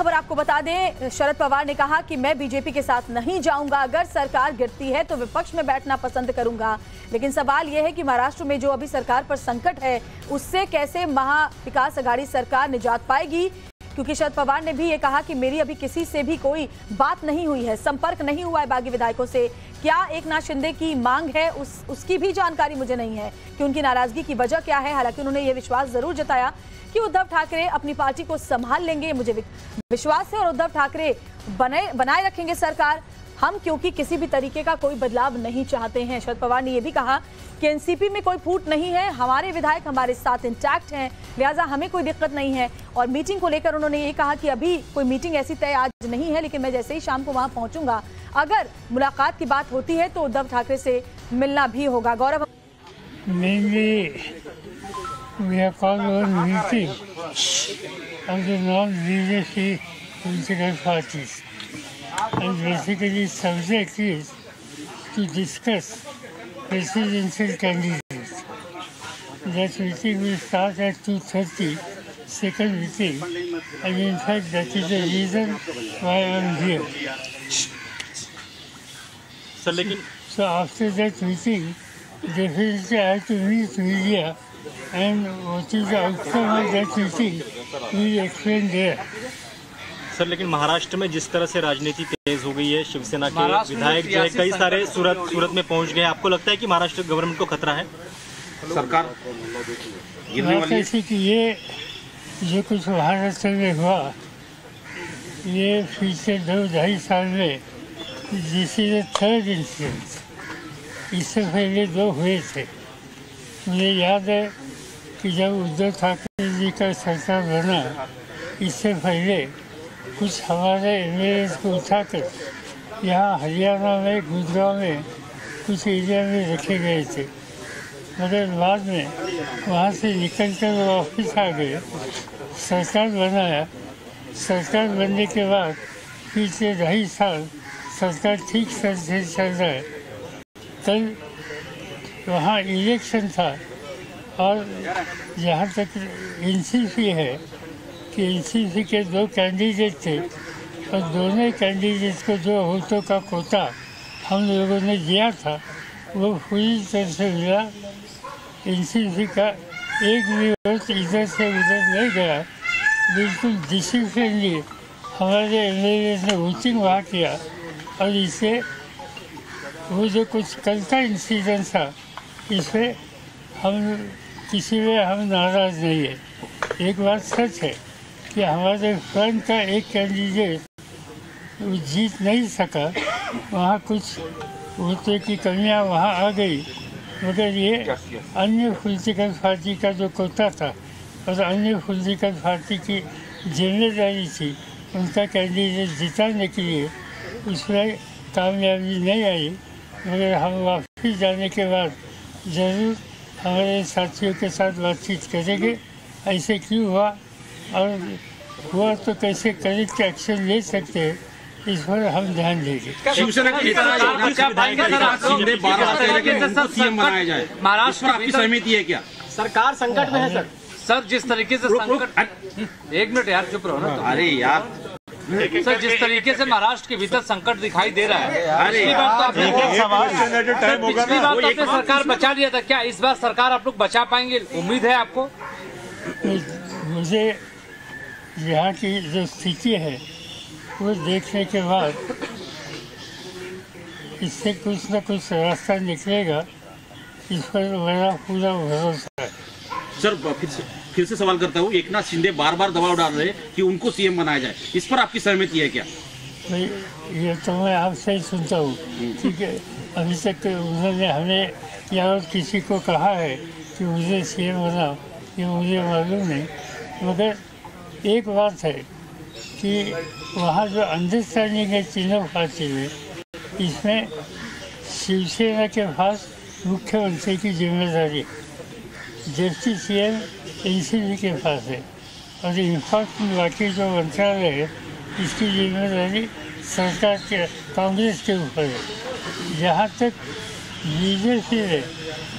खबर आपको बता दें, शरद पवार ने कहा कि मैं बीजेपी के साथ नहीं जाऊंगा, अगर सरकार गिरती है तो विपक्ष में बैठना पसंद करूंगा। लेकिन सवाल यह है कि महाराष्ट्र में जो अभी सरकार पर संकट है उससे कैसे महाविकास आघाड़ी सरकार निजात पाएगी, क्योंकि शरद पवार ने भी ये कहा कि मेरी अभी किसी से भी कोई बात नहीं हुई है, संपर्क नहीं हुआ है बागी विधायकों से। क्या एकनाथ शिंदे की मांग है उसकी भी जानकारी मुझे नहीं है कि उनकी नाराजगी की वजह क्या है। हालांकि उन्होंने ये विश्वास जरूर जताया कि उद्धव ठाकरे अपनी पार्टी को संभाल लेंगे, मुझे विश्वास है, और उद्धव ठाकरे बनाए रखेंगे सरकार, हम क्योंकि किसी भी तरीके का कोई बदलाव नहीं चाहते हैं। शरद पवार ने यह भी कहा कि एनसीपी में कोई फूट नहीं है, हमारे विधायक हमारे साथ इंटैक्ट हैं, लिहाजा हमें कोई दिक्कत नहीं है। और मीटिंग को लेकर उन्होंने ये कहा कि अभी कोई मीटिंग ऐसी तय आज नहीं है, लेकिन मैं जैसे ही शाम को वहां पहुंचूंगा, अगर मुलाकात की बात होती है तो उद्धव ठाकरे से मिलना भी होगा। गौरव, we have called our meeting of the non-leadership political parties, and basically subject is to discuss presidential candidates. That meeting will start at 2:30, second meeting, and in fact that is the reason why I am here. So after that meeting, definitely I have to meet media, and what is the outcome of that meeting we explain there. Sir, लेकिन महाराष्ट्र में जिस तरह से राजनीति तेज हो गई है, शिवसेना के विधायक जो है कई सारे सूरत में पहुंच गए, आपको लगता है कि महाराष्ट्र गवर्नमेंट को खतरा है? सरकार ऐसी कि ये जो कुछ महाराष्ट्र में हुआ, ये पिछले 2-2.5 साल में this is the third incident. इससे पहले 2 हुए थे। मुझे याद है कि जब उद्धव ठाकरे जी का सरकार बना, इससे पहले कुछ हमारे एमएलए को उठाकर यहाँ हरियाणा में, गुड़गांव में कुछ एरिया में रखे गए थे, मगर बाद में वहाँ से निकल कर वो वापस आ गए, सरकार बनाया। सरकार बनने के बाद पिछले 2.5 साल सरकार ठीक से चल रहा है। कल वहाँ इलेक्शन था, और जहाँ तक एनसीपी है कि एनसीपी के 2 कैंडिडेट थे, और दोनों कैंडिडेट को जो वोटों का कोटा हम लोगों ने दिया था वो पूरी तरह से मिला। एनसीपी का एक भी वोट इधर से उधर नहीं गया, बिल्कुल डिसिप्लिनली हमारे एमएलए ने वोटिंग वहाँ किया, और इससे वो जो कुछ कल का इंसिडेंट था, इससे हम किसी में हम नाराज़ नहीं है। एक बात सच है कि हमारे फ्रंट का एक कैंडिडेट जीत नहीं सका, वहाँ कुछ वोटों की कमियाँ वहाँ आ गई, मगर ये अन्य पॉलिटिकल पार्टी का जो कोटा था और अन्य पॉलिटिकल पार्टी की जिम्मेदारी थी उनका कैंडिडेट जिताने के लिए, उसमें कामयाबी नहीं आई। मगर हम वापस जाने के बाद ज़रूर हमारे साथियों के साथ बातचीत करेंगे, ऐसे क्यों हुआ और हुआ तो कैसे करेक्ट एक्शन ले सकते हैं, इस पर हम ध्यान देंगे। महाराष्ट्र आपकी सहमति है क्या? सरकार संकट में है सर, जिस तरीके से संकट, 1 मिनट यार, चुप रहो ना। अरे यार सर, जिस तरीके से महाराष्ट्र के भीतर संकट दिखाई दे रहा है, अरे पिछली बार तो आपने सरकार बचा लिया था, क्या इस बार सरकार आप लोग बचा पाएंगे? उम्मीद है आपको? मुझे यहाँ की जो स्थिति है वो देखने के बाद इससे कुछ न कुछ रास्ता निकलेगा, इस पर मेरा पूरा भरोसा है। सर, फिर से सवाल करता हूँ, एकनाथ शिंदे बार बार दबाव डाल रहे हैं कि उनको सीएम बनाया जाए, इस पर आपकी सहमति है क्या? भाई, ये तो मैं आपसे ही सुनता हूँ, ठीक है। अभी तक उन्होंने हमें या और किसी को कहा है कि मुझे सीएम बनाओ, ये मुझे मालूम नहीं, मगर एक बात है कि वहाँ जो अंडरस्टैंडिंग है तीनों पार्टी में, इसमें शिवसेना के पास मुख्यमंत्री की जिम्मेदारी, डिप्टी सीएम एनसीपी के पास है, और इनफैक्ट बाकी जो मंत्रालय है इसकी जिम्मेदारी सरकार के, कांग्रेस के ऊपर है। जहाँ तक बीजेपी है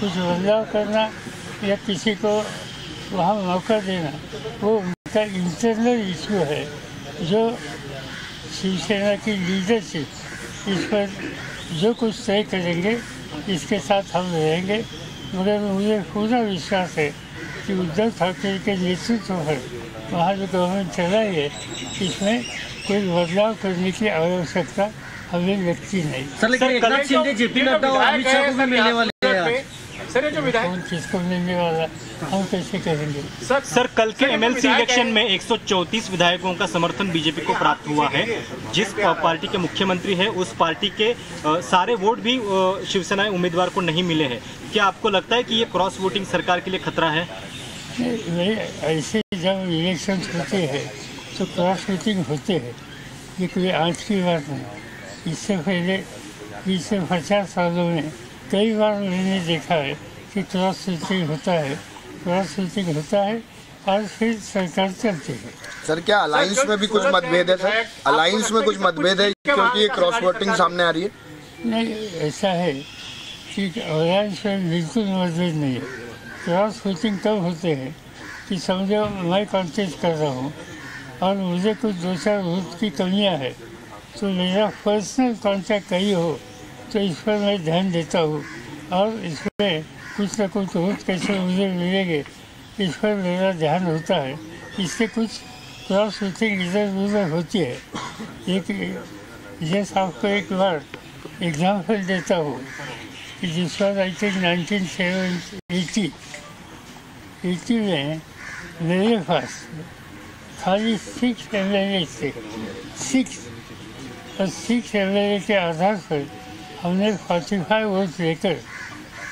कुछ बदलाव करना या किसी को वहाँ मौका देना, वो उनका इंटरनल इशू है, जो शिवसेना की लीडरशिप इस पर जो कुछ तय करेंगे इसके साथ हम रहेंगे, मगर मुझे पूरा विश्वास है कि उद्धव ठाकरे के नेतृत्व पर वहाँ जो गवर्नमेंट चला है इसमें कोई बदलाव करने की आवश्यकता हमें लगती नहीं। सर लेकिन एकनाथ शिंदे जेपी नड्डा और अमित शाह को भी मिलने वाले हैं। सर जो विधायक कौन किसको मिलने वाला हम कैसे कहेंगे? सर कल के एमएलसी इलेक्शन में 134 विधायकों का समर्थन बीजेपी को प्राप्त हुआ है। जिस पार्टी के मुख्यमंत्री है उस पार्टी के सारे वोट भी शिवसेना उम्मीदवार को नहीं मिले हैं। क्या आपको लगता है कि ये क्रॉस वोटिंग सरकार के लिए खतरा है? ऐसे जब इलेक्शन होते हैं तो क्रॉस वोटिंग होते हैं, ये कोई आज की बात नहीं। इससे पहले 20 से 50 सालों में कई बार मैंने देखा है कि क्रॉस वोटिंग होता है और फिर सरकार चलती है। सर क्या अलायंस में भी कुछ मतभेद है? सर अलायंस में कुछ मतभेद है क्योंकि ये क्रॉस वोटिंग सामने आ रही है? नहीं, ऐसा है कि अलायंस में बिल्कुल मतभेद नहीं है। क्रॉस वोटिंग तब होते हैं कि समझो मैं कॉन्टेस्ट कर रहा हूँ और मुझे कुछ 2-4 वोट की कमियाँ है, तो मेरा पर्सनल कॉन्टैक्ट कहीं हो तो इस पर मैं ध्यान देता हूँ और इसमें कुछ न कुछ वोट कैसे मुझे मिलेंगे इस पर मेरा ध्यान होता है। इससे कुछ क्रॉस वोटिंग इधर उधर होती है। जैसे आपको एक बार एग्जाम्पल देता हूँ कि जिस बार आई थिंक 1980 में मेरे पास खाली 6 MLA थे, 6 MLA के आधार पर हमने 45 वोट लेकर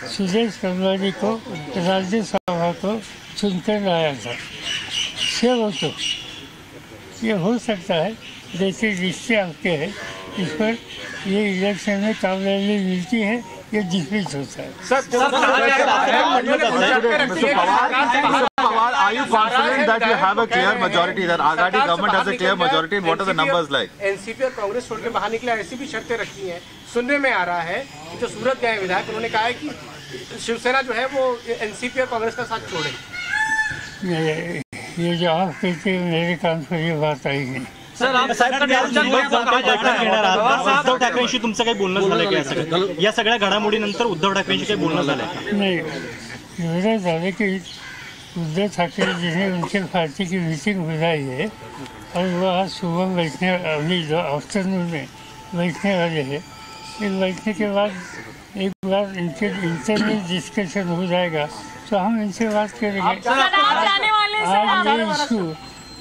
सुरेश प्रभारी को राज्यसभा को चुनकर लाया था 6 वोटों। ये हो सकता है जैसे रिश्ते आपके हैं इस पर ये इलेक्शन में कामयाबी मिलती है, ये डिफीट होता है। Are you confident that you have a clear majority? That Agadi government has a clear majority. And what are the numbers like? NCP और कांग्रेस छोड़ के बाहर निकला, ऐसी भी शर्तें रखी हैं। सुनने में आ रहा है कि जो सूरत गए विधायक उन्होंने कहा है कि शिवसेना जो है वो एनसीपी और कांग्रेस का साथ छोड़े। ये जो आप कहते हैं मेरे कान पर ये बात आई नहीं। सर आप उद्धव ठाकरेंशी तुमचं काही बोलणं झालं का? या सगळ्या घडामोडीनंतर उद्धव ठाकरेंशी काही बोलणं झालं? नहीं, एवढं झालं की उद्धव ठाकरे जी ने उनके पार्टी की मीटिंग बुलाई है और वो आज सुबह बैठने अभी जो आफ्टरनून में बैठने वाले हैं। इस बैठने के बाद एक बार इनके इंटरनल डिस्कशन हो जाएगा तो हम इनसे बात करेंगे। आज ये इशू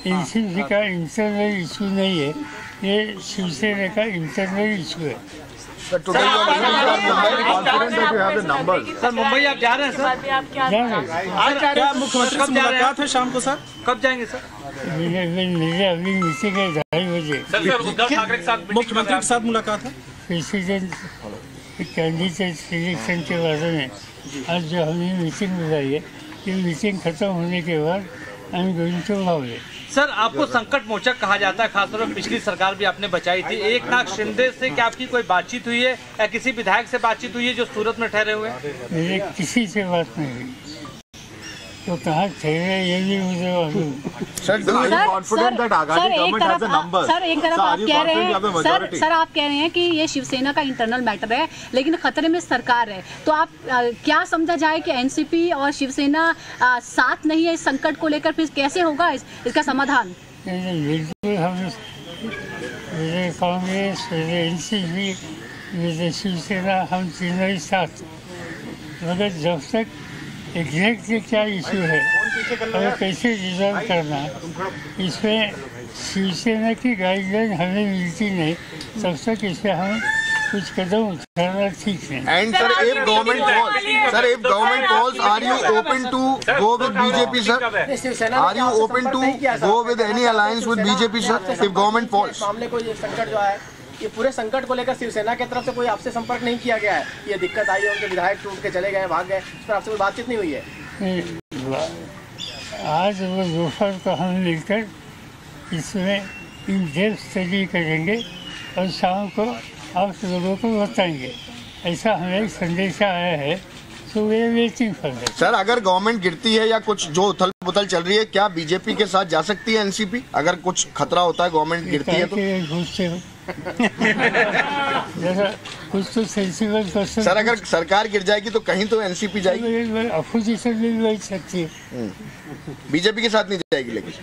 एनसीपी का इंटरनल इशू नहीं है, ये शिवसेना का इंटरनल इशू है। Sir, today you are confident that you have the numbers. Sir Mumbai आप जा रहे हैं? सर क्या मुख्यमंत्री से मुलाकात है शाम को? सर कब जाएंगे? सर मेरे अभी मीटिंग है 2:30 बजे। उद्धव ठाकरे के साथ मुख्यमंत्री के साथ मुलाकात है? प्रेसिडेंट कैंडिडेट सिलेक्शन के बारे में आज जो हमने मीटिंग बुलाई है, ये मीटिंग खत्म होने के बाद आई एम गोइंग टू बावले। सर आपको संकट मोचक कहा जाता है, खासतौर पर पिछली सरकार भी आपने बचाई थी। एकनाथ शिंदे से क्या आपकी कोई बातचीत हुई है या किसी विधायक से बातचीत हुई है जो सूरत में ठहरे हुए हैं? मेरे किसी से बात नहीं हुई, तो कहाँ ठहरे ये भी मुझे मालूम। Sir, are you confident that Agadi government has the numbers? Sir एक तरफ आप कह रहे हैं सर आप कह रहे हैं कि ये शिवसेना का इंटरनल मैटर है, लेकिन खतरे में सरकार है, तो आप क्या समझा जाए कि एनसीपी और शिवसेना साथ नहीं है इस संकट को लेकर? फिर कैसे होगा इसका समाधान? बिल्कुल हम मेरे कांग्रेस, मेरे एनसीपी, मेरे शिवसेना हम तीनों ही साथ, मगर जब तक एग्जैक्टली क्या इशू है और कैसे रिजॉल्व करना, इसमें शिवसेना की गाइडलाइन हमें मिलती नहीं, तब तक इसमें हम कुछ कदम उठाना ठीक है। And sir, if government calls, are you open to go with BJP, sir? Are you open to go with any alliance with BJP, sir? If government falls. मामले को ये संकट जो है, ये पूरे संकट को लेकर शिवसेना की तरफ से कोई आपसे संपर्क नहीं किया गया है? ये दिक्कत आई है, उनके विधायक टूट के चले गए, भाग गए, इस पर आपसे कोई बातचीत नहीं हुई है? आज वो दोपहर को हम मिलकर इसमें इन डेप्थ स्टडी करेंगे और शाम को आप लोगों को बताएंगे। ऐसा हमें संदेशा आया है So we are waiting for that. Sir अगर गवर्नमेंट गिरती है या कुछ जो उथल पुथल चल रही है, क्या बीजेपी के साथ जा सकती है एनसीपी? अगर कुछ खतरा होता है, गवर्नमेंट गिरती है तो कुछ तो सेंसिबल क्वेश्चन। सर अगर सरकार गिर जाएगी तो कहीं तो एनसीपी जाएगी, अपोजिशन भी मिल सकती है, बीजेपी के साथ नहीं जाएगी लेकिन।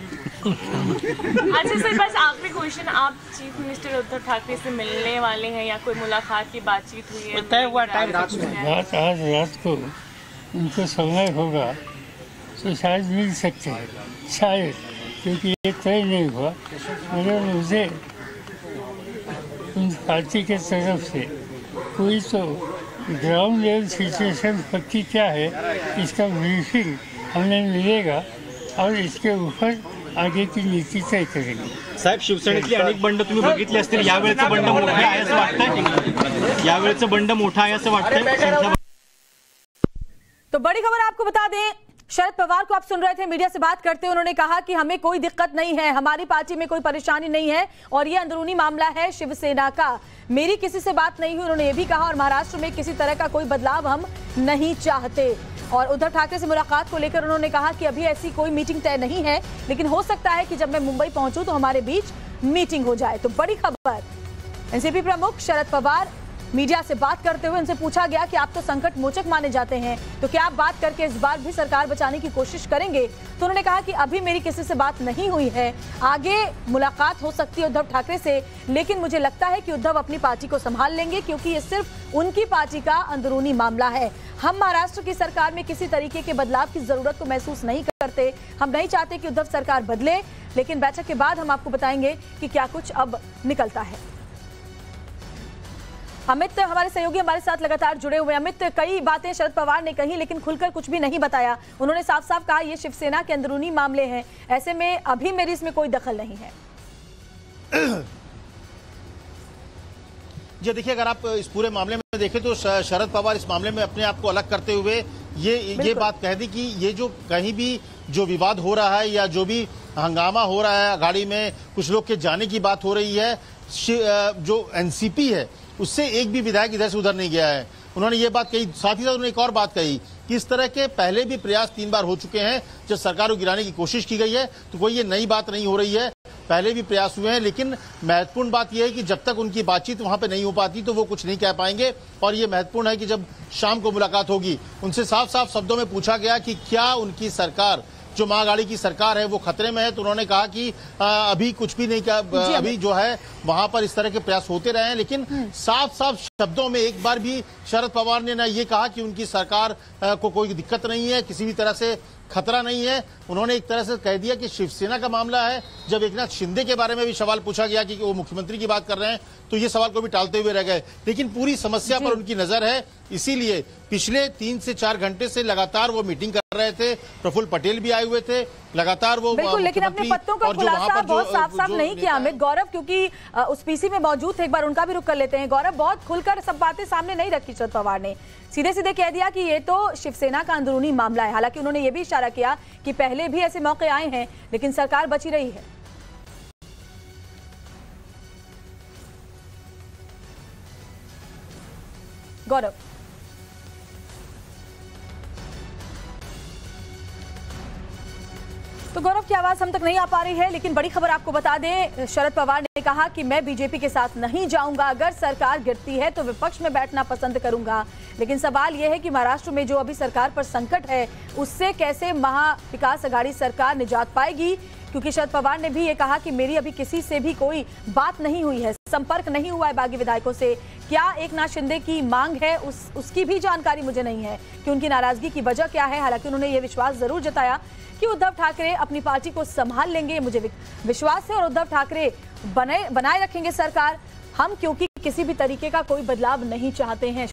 अच्छा सर, बस आखिरी क्वेश्चन, आप चीफ मिनिस्टर उद्धव ठाकरे से मिलने वाले हैं या कोई मुलाकात की बातचीत हुई है? तय हुआ टाइम आज रात को उनको समय होगा तो शायद मिल सकते हैं, शायद, क्योंकि ये तय नहीं हुआ। मगर मुझे उन पार्टी के तरफ से कोई तो ग्राउंड लेवल सिचुएशन पक्की क्या है इसका ब्रीफिंग हमें मिलेगा और इसके ऊपर आगे की नीति तय करेंगे। साहेब, शिवसेनेतली अनेक बंड तुम्ही बघितले असतील, यावेळेचं बंड मोठं आहे असं वाटतंय? यावेळेचं बंड मोठं आहे असं वाटतंय? तो बड़ी खबर आपको बता दें, शरद पवार को आप सुन रहे थे मीडिया से बात करते हुए, उन्होंने कहा कि हमें कोई दिक्कत नहीं है, हमारी पार्टी में कोई परेशानी नहीं है और ये अंदरूनी मामला है शिवसेना का, मेरी किसी से बात नहीं हुई। उन्होंने ये भी कहा और महाराष्ट्र में किसी तरह का कोई बदलाव हम नहीं चाहते। और उद्धव ठाकरे से मुलाकात को लेकर उन्होंने कहा कि अभी ऐसी कोई मीटिंग तय नहीं है, लेकिन हो सकता है कि जब मैं मुंबई पहुंचूं तो हमारे बीच मीटिंग हो जाए। तो बड़ी खबर, एनसीपी प्रमुख शरद पवार मीडिया से बात करते हुए उनसे पूछा गया कि आप तो संकट मोचक माने जाते हैं, तो क्या आप बात करके इस बार भी सरकार बचाने की कोशिश करेंगे? तो उन्होंने कहा कि अभी मेरी किसी से बात नहीं हुई है, आगे मुलाकात हो सकती है उद्धव ठाकरे से, लेकिन मुझे लगता है कि उद्धव अपनी पार्टी को संभाल लेंगे क्योंकि ये सिर्फ उनकी पार्टी का अंदरूनी मामला है। हम महाराष्ट्र की सरकार में किसी तरीके के बदलाव की जरूरत को महसूस नहीं करते, हम नहीं चाहते कि उद्धव सरकार बदले, लेकिन बैठक के बाद हम आपको बताएंगे कि क्या कुछ अब निकलता है। अमित हमारे सहयोगी हमारे साथ लगातार जुड़े हुए। अमित, कई बातें शरद पवार ने कही लेकिन खुलकर कुछ भी नहीं बताया, उन्होंने साफ साफ कहा ये शिवसेना के अंदरूनी मामले हैं, ऐसे में अभी मेरी इसमें कोई दखल नहीं है। जी देखिए, अगर आप इस पूरे मामले में देखें तो शरद पवार इस मामले में अपने आप को अलग करते हुए ये बात कह दी कि ये जो कहीं भी जो विवाद हो रहा है या जो भी हंगामा हो रहा है, गाड़ी में कुछ लोग के जाने की बात हो रही है, जो एनसीपी है उससे एक भी विधायक इधर से उधर नहीं गया है। उन्होंने ये बात कही, साथ ही साथ उन्होंने एक और बात कही कि इस तरह के पहले भी प्रयास 3 बार हो चुके हैं जब सरकार को गिराने की कोशिश की गई है, तो कोई ये नई बात नहीं हो रही है, पहले भी प्रयास हुए हैं। लेकिन महत्वपूर्ण बात यह है कि जब तक उनकी बातचीत वहां पे नहीं हो पाती तो वो कुछ नहीं कह पाएंगे। और ये महत्वपूर्ण है कि जब शाम को मुलाकात होगी उनसे साफ साफ शब्दों में पूछा गया कि क्या उनकी सरकार, जो महाअघाड़ी की सरकार है, वो खतरे में है, तो उन्होंने कहा कि अभी कुछ भी नहीं, अभी जो है वहां पर इस तरह के प्रयास होते रहे हैं। लेकिन साफ साफ शब्दों में एक बार भी शरद पवार ने ना ये कहा कि उनकी सरकार को कोई दिक्कत नहीं है, किसी भी तरह से खतरा नहीं है। उन्होंने एक तरह से कह दिया कि शिवसेना का मामला है। जब एकनाथ शिंदे के बारे में भी सवाल पूछा गया कि वो मुख्यमंत्री की बात कर रहे हैं, तो ये सवाल को भी टालते हुए रह गए। लेकिन पूरी समस्या पर उनकी नजर है, इसीलिए पिछले 3 से 4 घंटे से लगातार वो मीटिंग कर रहे थे। प्रफुल्ल पटेल भी आए हुए थे, लगातार वो बिल्कुल, लेकिन अपने पत्तों का खुलासा बहुत साफ साफ नहीं किया अमित। गौरव क्योंकि उस पीसी में मौजूद थे, एक बार उनका भी रुख कर लेते हैं। गौरव, बहुत खुलकर सब बातें सामने नहीं रखी शरद पवार ने, सीधे सीधे कह दिया कि ये तो शिवसेना का अंदरूनी मामला है। हालांकि उन्होंने ये भी इशारा किया कि पहले भी ऐसे मौके आए हैं लेकिन सरकार बची रही है। गौरव, तो गौरव की आवाज हम तक नहीं आ पा रही है, लेकिन बड़ी खबर आपको बता दें, शरद पवार ने कहा कि मैं बीजेपी के साथ नहीं जाऊंगा, अगर सरकार गिरती है तो विपक्ष में बैठना पसंद करूंगा। लेकिन सवाल यह है कि महाराष्ट्र में जो अभी सरकार पर संकट है उससे कैसे महाविकास आघाड़ी सरकार निजात पाएगी, क्योंकि शरद पवार ने भी ये कहा कि मेरी अभी किसी से भी कोई बात नहीं हुई है, संपर्क नहीं हुआ है बागी विधायकों से। क्या एकनाथ शिंदे की मांग है उसकी भी जानकारी मुझे नहीं है कि उनकी नाराजगी की वजह क्या है। हालांकि उन्होंने ये विश्वास जरूर जताया कि उद्धव ठाकरे अपनी पार्टी को संभाल लेंगे, मुझे विश्वास है, और उद्धव ठाकरे बनाए रखेंगे सरकार, हम क्योंकि किसी भी तरीके का कोई बदलाव नहीं चाहते हैं।